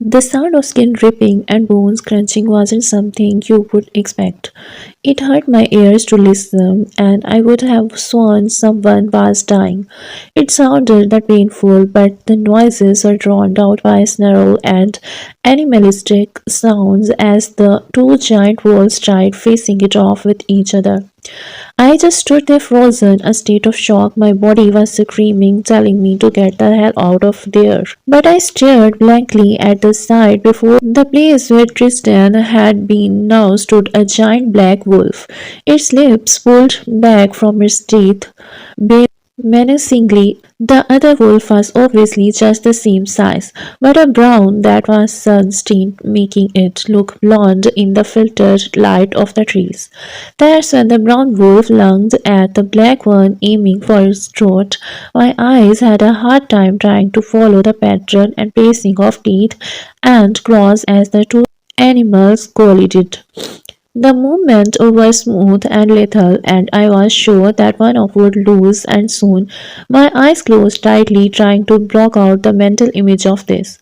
The sound of skin ripping and bones crunching wasn't something you would expect. It hurt my ears to listen, and I would have sworn someone was dying. It sounded that painful, but the noises were drowned out by snarl and animalistic sounds as the two giant wolves tried facing it off with each other. I just stood there frozen, a state of shock. My body was screaming, telling me to get the hell out of there. But I stared blankly at the side before the place where Tristan had been now stood a giant black wolf, its lips pulled back from its teeth, menacingly. The other wolf was obviously just the same size, but a brown that was sun-stained, making it look blonde in the filtered light of the trees. That's when the brown wolf lunged at the black one, aiming for its throat. My eyes had a hard time trying to follow the pattern and pacing of teeth and claws as the two animals collided. The movement was smooth and lethal, and I was sure that one of would lose, and soon my eyes closed tightly, trying to block out the mental image of this.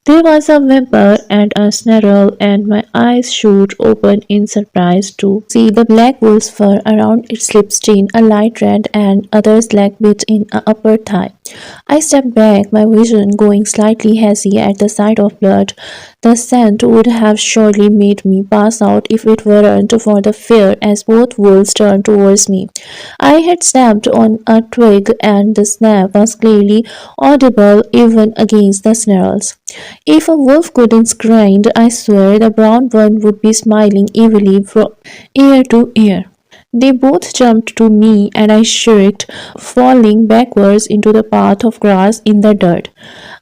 There was a whimper and a snarl, and my eyes shoot open in surprise to see the black wolf's fur around its lip stain a light red and others leg bit in a upper thigh. I stepped back, my vision going slightly hazy at the sight of blood. The scent would have surely made me pass out if it weren't for the fear as both wolves turned towards me. I had snapped on a twig, and the snap was clearly audible even against the snarls. If a wolf couldn't scream, I swear the brown one would be smiling evilly from ear to ear. They both jumped to me and I shrieked, falling backwards into the path of grass in the dirt.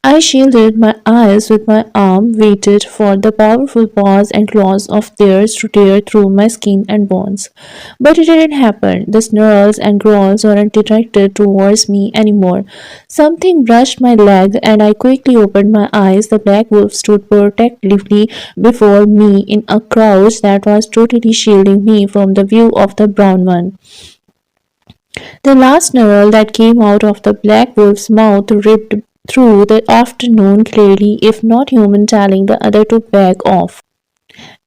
I shielded my eyes with my arm, waited for the powerful paws and claws of theirs to tear through my skin and bones. But it didn't happen. The snarls and growls weren't directed towards me anymore. Something brushed my leg and I quickly opened my eyes. The black wolf stood protectively before me in a crouch that was totally shielding me from the view of the brown one. The last snarl that came out of the black wolf's mouth ripped through the afternoon clearly, if not human, telling the other to back off.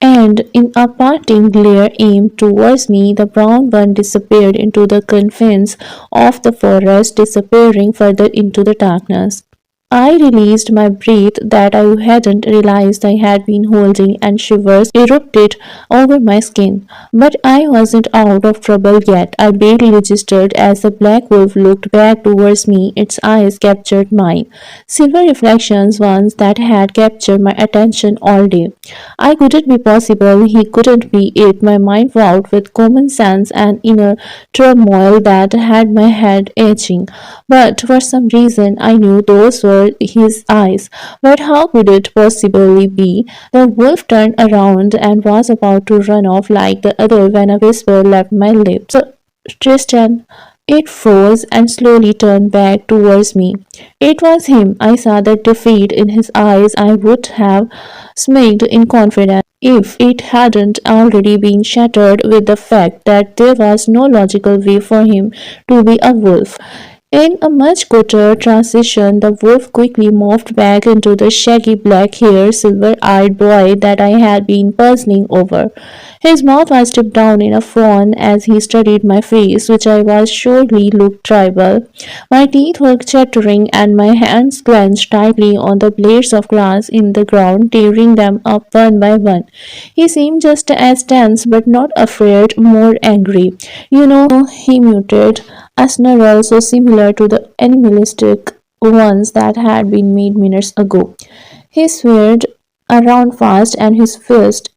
And in a parting glare aimed towards me, the brown one disappeared into the confines of the forest, disappearing further into the darkness. I released my breath that I hadn't realized I had been holding, and shivers erupted over my skin. But I wasn't out of trouble yet. I barely registered as the black wolf looked back towards me. Its eyes captured mine. Silver reflections, ones that had captured my attention all day. I couldn't be possible. He couldn't be it. My mind vowed with common sense and inner turmoil that had my head aching. But for some reason, I knew those were his eyes. But how could it possibly be? The wolf turned around and was about to run off like the other when a whisper left my lips. Tristan. It froze and slowly turned back towards me. It was him. I saw the defeat in his eyes. I would have smiled in confidence if it hadn't already been shattered with the fact that there was no logical way for him to be a wolf. In a much quicker transition, the wolf quickly morphed back into the shaggy black-haired, silver-eyed boy that I had been puzzling over. His mouth was dipped down in a frown as he studied my face, which I was surely looked tribal. My teeth were chattering and my hands clenched tightly on the blades of grass in the ground, tearing them up one by one. He seemed just as tense but not afraid, more angry. He muted, a snarl so similar to the animalistic ones that had been made minutes ago. He swirled around fast and his fist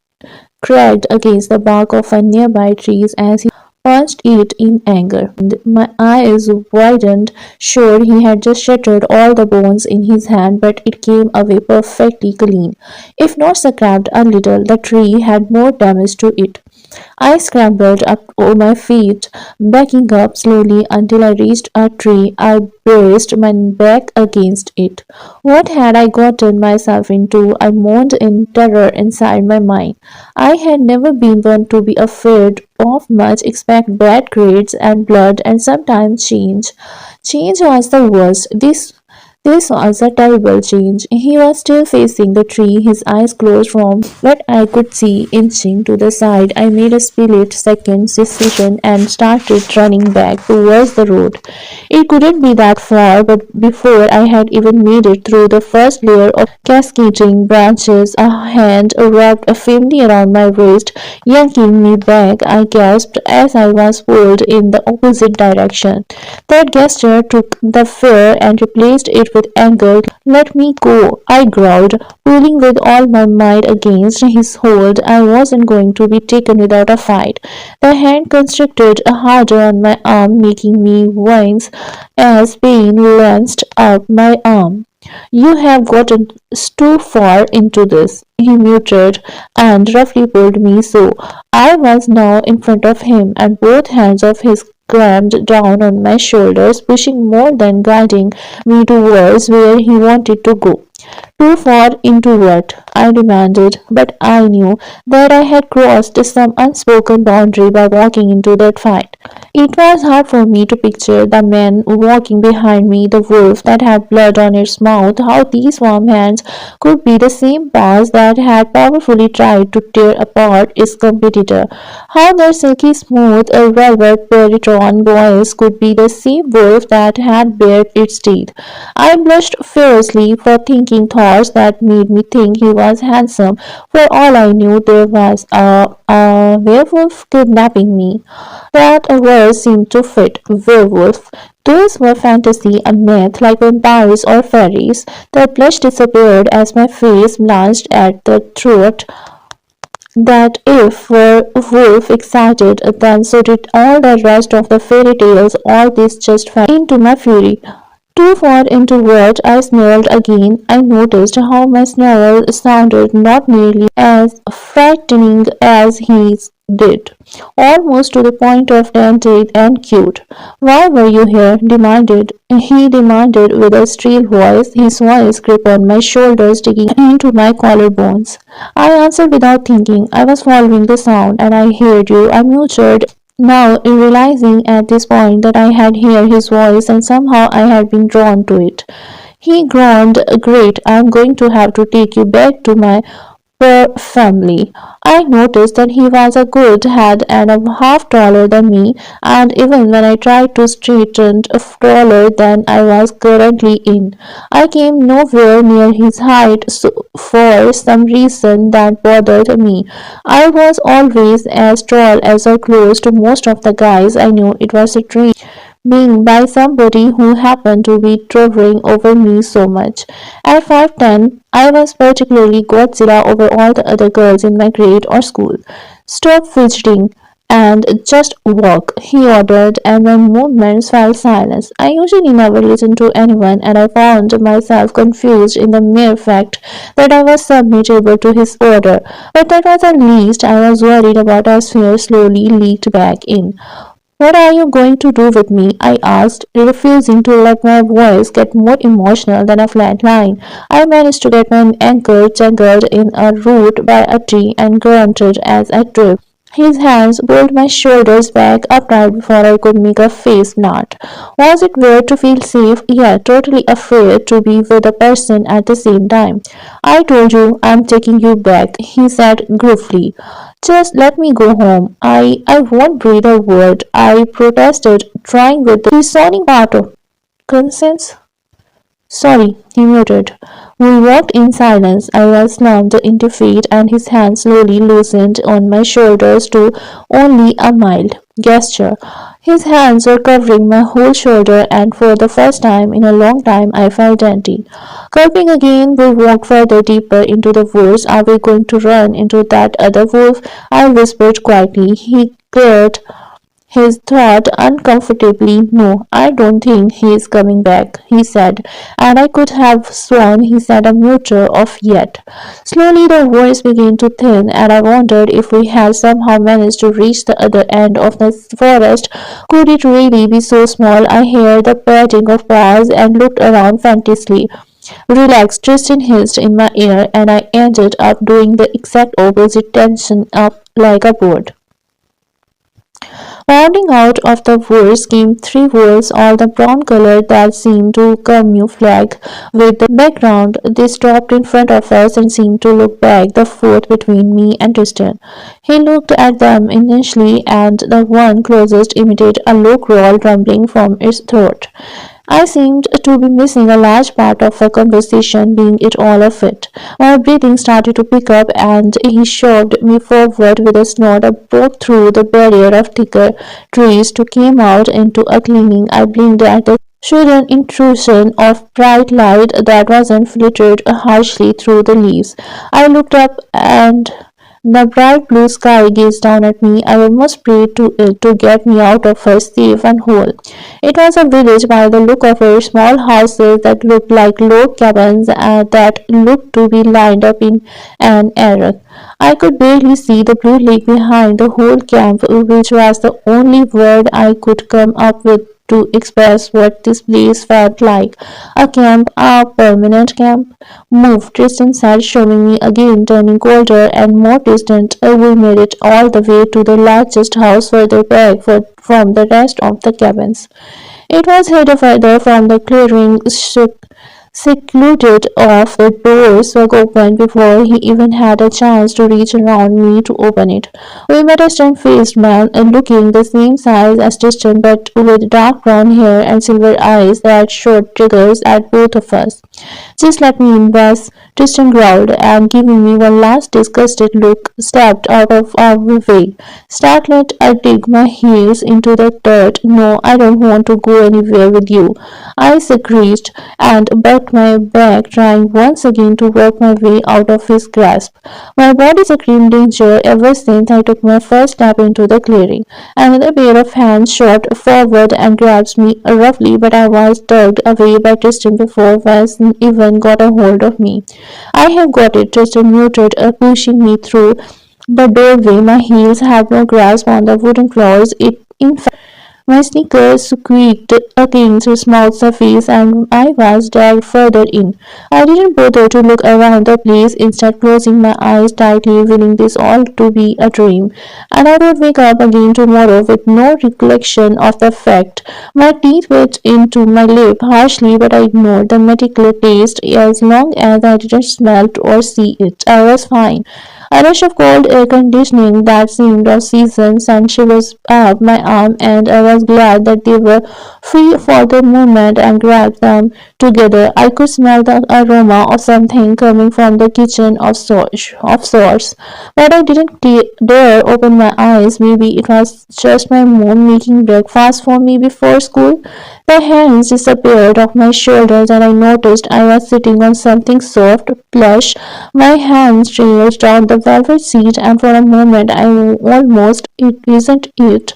cracked against the bark of a nearby tree as he punched it in anger. And my eyes widened, sure he had just shattered all the bones in his hand, but it came away perfectly clean. If not scraped a little, the tree had more damage to it. I scrambled up on my feet, backing up slowly until I reached a tree. I braced my back against it. What had I gotten myself into? I moaned in terror inside my mind. I had never been one to be afraid of much except bad grades and blood and sometimes change. Change was the worst. This was a terrible change. He was still facing the tree, his eyes closed from what I could see inching to the side. I made a split second decision and started running back towards the road. It couldn't be that far, but before I had even made it through the first layer of cascading branches, a hand wrapped firmly around my wrist, yanking me back. I gasped as I was pulled in the opposite direction. That gesture took the fear and replaced it with anger. Let me go, I growled, pulling with all my might against his hold. I wasn't going to be taken without a fight. The hand constricted harder on my arm, making me wince as pain lanced up my arm. You have gotten too far into this, he muttered and roughly pulled me so I was now in front of him, and both hands of his clammed down on my shoulders, pushing more than guiding me towards where he wanted to go. Too far into what? I demanded, but I knew that I had crossed some unspoken boundary by walking into that fight. It was hard for me to picture the man walking behind me, the wolf that had blood on its mouth, how these warm hands could be the same paws that had powerfully tried to tear apart its competitor, how their silky smooth velvet baritone voice could be the same wolf that had bared its teeth. I blushed fiercely for thinking thoughts that made me think he was handsome. For all I knew, there was a werewolf kidnapping me. That word seemed to fit. Werewolf. Those were fantasy and myth like vampires or fairies. The blush disappeared as my face blanched at the thought that if were wolf excited, then so did all the rest of the fairy tales. All this just fell into my fury. Too far into what I snarled again, I noticed how my snarl sounded not nearly as frightening as his did, almost to the point of dainty and cute. Why were you here? He demanded with a shrill voice, his voice grip on my shoulders digging into my collarbones. I answered without thinking. I was following the sound, and I heard you. I muttered, now realizing at this point that I had heard his voice and somehow I had been drawn to it. He groaned, great, I'm going to have to take you back to my poor family. I noticed that he was a good head and a half taller than me, and even when I tried to straighten taller than I was currently in, I came nowhere near his height. So for some reason that bothered me. I was always as tall as or close to most of the guys I knew. It was a dream being by somebody who happened to be towering over me so much. At 5'10", I was particularly Godzilla over all the other girls in my grade or school. Stop fidgeting and just walk, he ordered, and my movements fell silence. I usually never listened to anyone, and I found myself confused in the mere fact that I was submissible to his order. But that was the least I was worried about as fear slowly leaked back in. What are you going to do with me? I asked, refusing to let my voice get more emotional than a flat line. I managed to get my ankle tangled in a root by a tree and grunted as I tripped. His hands pulled my shoulders back upright before I could make a face plant. Was it weird to feel safe, yet totally afraid to be with a person at the same time? I told you I'm taking you back, he said gruffly. Just let me go home. I won't breathe a word, I protested, trying with the reasoning part of conscience. Sorry, he muttered. We walked in silence. I was slammed into feet, and his hand slowly loosened on my shoulders to only a mild gesture. His hands were covering my whole shoulder, and for the first time in a long time I felt empty. Gulping again, we walked further deeper into the woods. Are we going to run into that other wolf? I whispered quietly. He glared his thought uncomfortably. No, I don't think he is coming back, he said, and I could have sworn he said a mutter of yet. Slowly the voice began to thin, and I wondered if we had somehow managed to reach the other end of the forest. Could it really be so small? I heard the patting of paws and looked around frantically. Relax, Tristan hissed in my ear, and I ended up doing the exact opposite, tension up like a bird. Rounding out of the woods came three wolves, all the brown color that seemed to camouflage with the background. They stopped in front of us and seemed to look back the foot between me and Tristan. He looked at them intensely, and the one closest imitated a low growl rumbling from its throat. I seemed to be missing a large part of a conversation, being it all of it. My breathing started to pick up, and he shoved me forward with a snort. I broke through the barrier of thicker trees to came out into a clearing. I blinked at the sudden intrusion of bright light that wasn't filtered harshly through the leaves. I looked up and the bright blue sky gazed down at me. I almost prayed to it to get me out of her safe and whole. It was a village by the look of it, small houses that looked like log cabins that looked to be lined up in an arc. I could barely see the blue lake behind the whole camp, which was the only word I could come up with to express what this place felt like. A camp, a permanent camp. Move, Tristan said, showing me again, turning colder and more distant. We made it all the way to the largest house further back from the rest of the cabins. It was hidden further from the clearing, secluded off. The doors were open before he even had a chance to reach around me to open it. We met a stern-faced man, looking the same size as Tristan, but with dark brown hair and silver eyes that shot triggers at both of us. Just let me in, boss, Tristan growled, and giving me one last disgusted look, stepped out of our way. Startled, I dig my heels into the dirt. No, I don't want to go anywhere with you, I screeched, and bucked my back, trying once again to work my way out of his grasp. My body screamed danger ever since I took my first step into the clearing. Another pair of hands shot forward and grabbed me roughly, but I was tugged away by Tristan before Wes even got a hold of me. I have got it, Tristan muttered, pushing me through the doorway. My heels had no grasp on the wooden floors. In fact, my sneakers squeaked against his smooth surface, and I was dragged further in. I didn't bother to look around the place, instead closing my eyes tightly, willing this all to be a dream, and I would wake up again tomorrow with no recollection of the fact. My teeth bit into my lip harshly, but I ignored the medical taste. As long as I didn't smell or see it, I was fine. A rush of cold air conditioning that seemed of season sent shivers up my arm, and I was glad that they were free for the moment and grabbed them together. I could smell the aroma of something coming from the kitchen of sorts, but I didn't dare open my eyes. Maybe it was just my mom making breakfast for me before school. The hands disappeared off my shoulders, and I noticed I was sitting on something soft, plush. My hands trailed down the velvet seat, and for a moment I almost it isn't it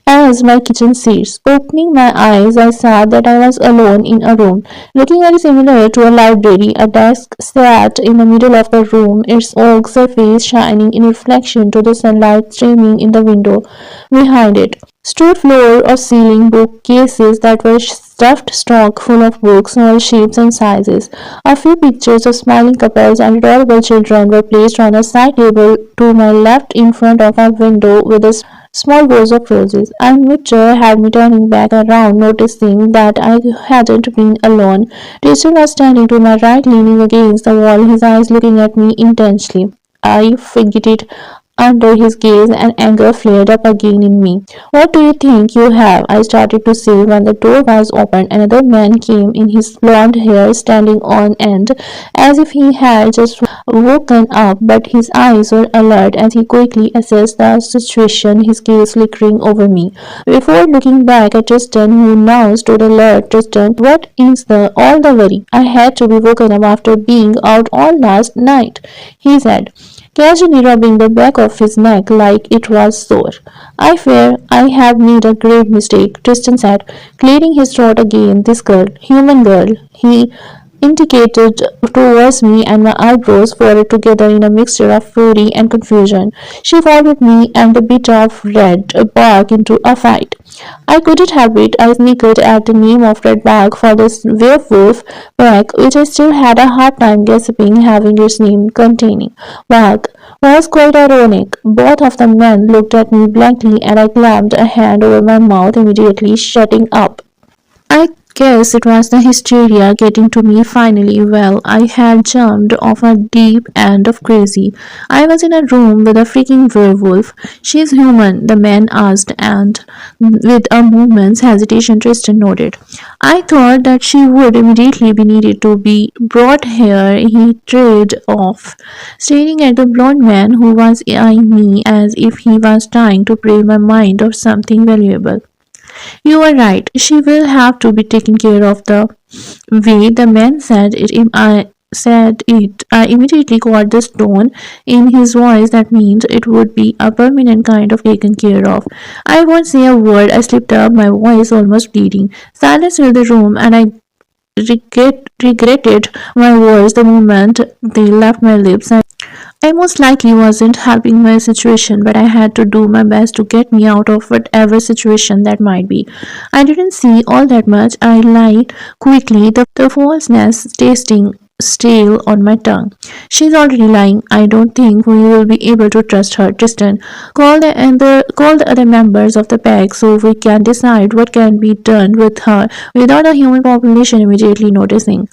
as my kitchen seats. Opening my eyes, I saw that I was alone in a room, looking very similar to a library. A desk sat in the middle of the room, its oak surface shining in reflection to the sunlight streaming in the window behind it. Stood floor or ceiling bookcases that were stuffed stock full of books, all shapes and sizes. A few pictures of smiling couples and adorable children were placed on a side table to my left in front of a window with a small vase of roses. And Mitchell had me turning back around, noticing that I hadn't been alone. Jason was standing to my right, leaning against the wall, his eyes looking at me intensely. I fidgeted under his gaze, and anger flared up again in me. What do you think you have? I started to say when the door was opened. Another man came in, his blonde hair standing on end, as if he had just woken up, but his eyes were alert as he quickly assessed the situation, his gaze flickering over me. Before looking back at Tristan, who now stood alert, Tristan, what is all the worry? I had to be woken up after being out all last night, he said, casually rubbing the back of his neck like it was sore. I fear I have made a grave mistake, Tristan said, clearing his throat again. This girl, human girl, he indicated towards me, and my eyebrows furrowed together in a mixture of fury and confusion. She followed me and a bit of red bark into a fight. I couldn't help it. I snickered at the name of Red Bag for this werewolf bag, which I still had a hard time guessing having its name containing. Bag was quite ironic. Both of the men looked at me blankly and I clamped a hand over my mouth, immediately shutting up. I guess it was the hysteria getting to me finally. Well, I had jumped off a deep end of crazy. I was in a room with a freaking werewolf. She's human, the man asked, and with a moment's hesitation, Tristan nodded. I thought that she would immediately be needed to be brought here. He trailed off, staring at the blond man who was eyeing me as if he was trying to pry my mind of something valuable. You are right. She will have to be taken care of. The way the man said it, I immediately caught this tone in his voice that means it would be a permanent kind of taken care of. I won't say a word. I slipped up, my voice almost bleeding. Silence filled the room, and I regretted my words the moment they left my lips. I most likely wasn't helping my situation, but I had to do my best to get me out of whatever situation that might be. I didn't see all that much. I lied quickly, the falseness tasting stale on my tongue. She's already lying. I don't think we will be able to trust her. Tristan, call the other members of the pack so we can decide what can be done with her without the human population immediately noticing.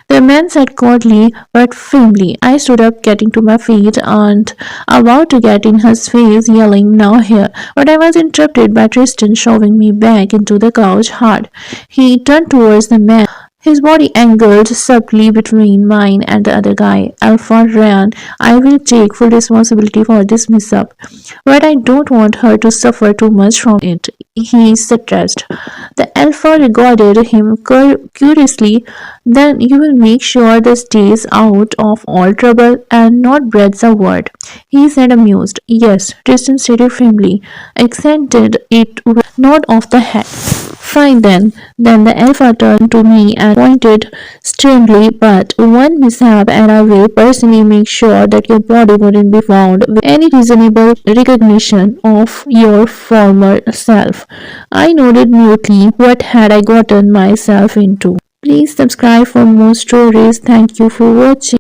The man said coldly but firmly. I stood up, getting to my feet, and about to get in his face, yelling, "Now here!" But I was interrupted by Tristan shoving me back into the couch hard. He turned towards the man, his body angled subtly between mine and the other guy. Alpha ran. I will take full responsibility for this mishap, but I don't want her to suffer too much from it. He stressed. The Alpha regarded him curiously. Then you will make sure this stays out of all trouble and not breathes a word, he said, amused. Yes, Tristan stated firmly, accented it with a nod of the head. Fine then. Then the Alpha turned to me and pointed sternly, but one mishap and I will personally make sure that your body wouldn't be found with any reasonable recognition of your former self. I nodded mutely. What had I gotten myself into? Please subscribe for more stories. Thank you for watching.